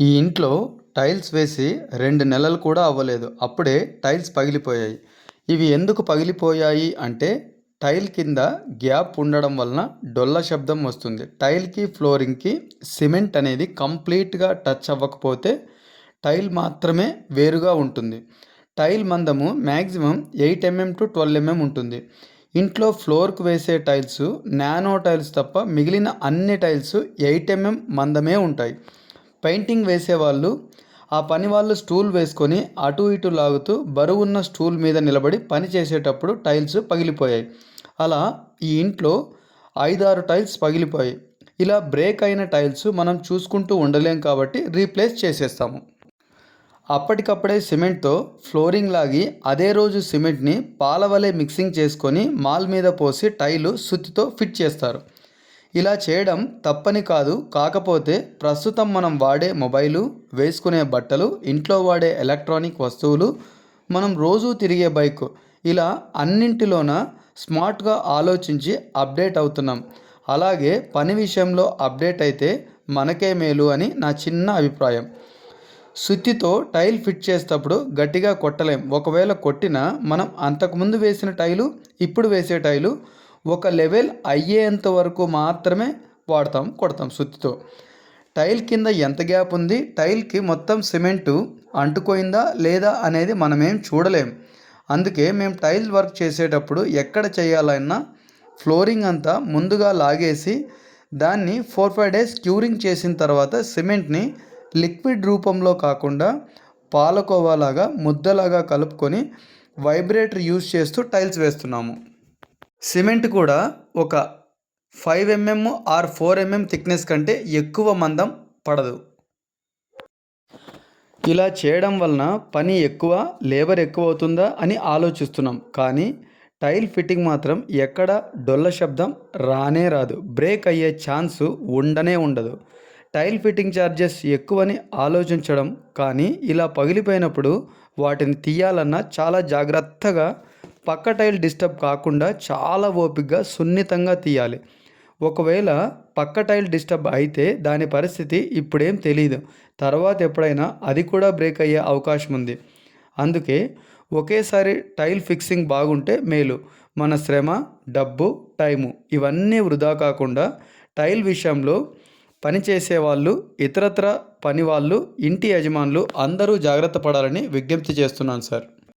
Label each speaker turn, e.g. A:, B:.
A: ఈ ఇంట్లో టైల్స్ వేసి 2 నెలలు కూడా అవ్వలేదు. అప్పుడే టైల్స్ పగిలిపోయాయి. ఇవి ఎందుకు పగిలిపోయాయి అంటే టైల్ కింద గ్యాప్ ఉండడం వలన డొల్ల శబ్దం వస్తుంది. టైల్‌కి, ఫ్లోరింగ్‌కి సిమెంట్ అనేది కంప్లీట్‌గా టచ్ అవ్వకపోతే టైల్ మాత్రమే వేరుగా ఉంటుంది. టైల్ మందము మ్యాక్సిమం 8 టు 12 ఉంటుంది. ఇంట్లో ఫ్లోర్‌కు వేసే టైల్స్ నానో టైల్స్ తప్ప మిగిలిన అన్ని టైల్స్ 8 మందమే ఉంటాయి. పెయింటింగ్ వేసేవాళ్ళు ఆ పని వాళ్ళు స్టూల్ వేసుకొని అటు ఇటు లాగుతూ బరువున్న స్టూల్ మీద నిలబడి పని చేసేటప్పుడు టైల్స్ పగిలిపోయాయి. అలా ఈ ఇంట్లో 5-6 టైల్స్ పగిలిపోయాయి. ఇలా బ్రేక్ అయిన టైల్స్ మనం చూసుకుంటూ ఉండలేం కాబట్టి రీప్లేస్ చేసేస్తాము. అప్పటికప్పుడే సిమెంట్తో ఫ్లోరింగ్ లాగి అదే రోజు సిమెంట్ని పాలవలే మిక్సింగ్ చేసుకొని మాల్ మీద పోసి టైలు సుత్తితో ఫిట్ చేస్తారు. ఇలా చేయడం తప్పని కాదు. కాకపోతే ప్రస్తుతం మనం వాడే మొబైలు, వేసుకునే బట్టలు, ఇంట్లో వాడే ఎలక్ట్రానిక్ వస్తువులు, మనం రోజూ తిరిగే బైక్ ఇలా అన్నింటిలోన స్మార్ట్గా ఆలోచించి అప్డేట్ అవుతున్నాం. అలాగే పని విషయంలో అప్డేట్ అయితే మనకే మేలు అని నా చిన్న అభిప్రాయం. సుత్తితో టైల్ ఫిట్ చేసేటప్పుడు గట్టిగా కొట్టలేం. ఒకవేళ కొట్టినా మనం అంతకుముందు వేసిన టైలు, ఇప్పుడు వేసే టైలు ఒక లెవెల్ అయ్యేంత వరకు మాత్రమే కొడతాం సుత్తితో. టైల్ కింద ఎంత గ్యాప్ ఉంది, టైల్కి మొత్తం సిమెంటు అంటుకోయిందా లేదా అనేది మనమేం చూడలేం. అందుకే మేము టైల్ వర్క్ చేసేటప్పుడు ఎక్కడ చేయాలన్నా ఫ్లోరింగ్ అంతా ముందుగా లాగేసి దాన్ని 4-5 డేస్ క్యూరింగ్ చేసిన తర్వాత సిమెంట్ని లిక్విడ్ రూపంలో కాకుండా పాలకోవాలాగా ముద్దలాగా కలుపుకొని వైబ్రేటర్ యూజ్ చేస్తూ టైల్స్ వేస్తున్నాము. సిమెంట్ కూడా ఒక 5 ఆర్ 4 థిక్నెస్ కంటే ఎక్కువ మందం పడదు. ఇలా చేయడం వలన పని ఎక్కువ, లేబర్ ఎక్కువ అవుతుందా అని ఆలోచిస్తున్నాం. కానీ టైల్ ఫిట్టింగ్ మాత్రం ఎక్కడ డొల్ల శబ్దం రానే రాదు. బ్రేక్ అయ్యే ఛాన్సు ఉండదు. టైల్ ఫిట్టింగ్ ఛార్జెస్ ఎక్కువని ఆలోచించడం కానీ ఇలా పగిలిపోయినప్పుడు వాటిని తీయాలన్నా చాలా జాగ్రత్తగా పక్క టైల్ డిస్టర్బ్ కాకుండా చాలా ఓపికగా సున్నితంగా తీయాలి. ఒకవేళ పక్క టైల్ డిస్టర్బ్ అయితే దాని పరిస్థితి ఇప్పుడేం తెలీదు. తర్వాత ఎప్పుడైనా అది కూడా బ్రేక్ అయ్యే అవకాశం ఉంది. అందుకే ఒకేసారి టైల్ ఫిక్సింగ్ బాగుంటే మేలు. మన శ్రమ, డబ్బు, టైము ఇవన్నీ వృధా కాకుండా టైల్ విషయంలో పనిచేసేవాళ్ళు, ఇతరత్ర పని వాళ్ళు, ఇంటి యజమానులు అందరూ జాగ్రత్త పడాలని విజ్ఞప్తి చేస్తున్నాను సార్.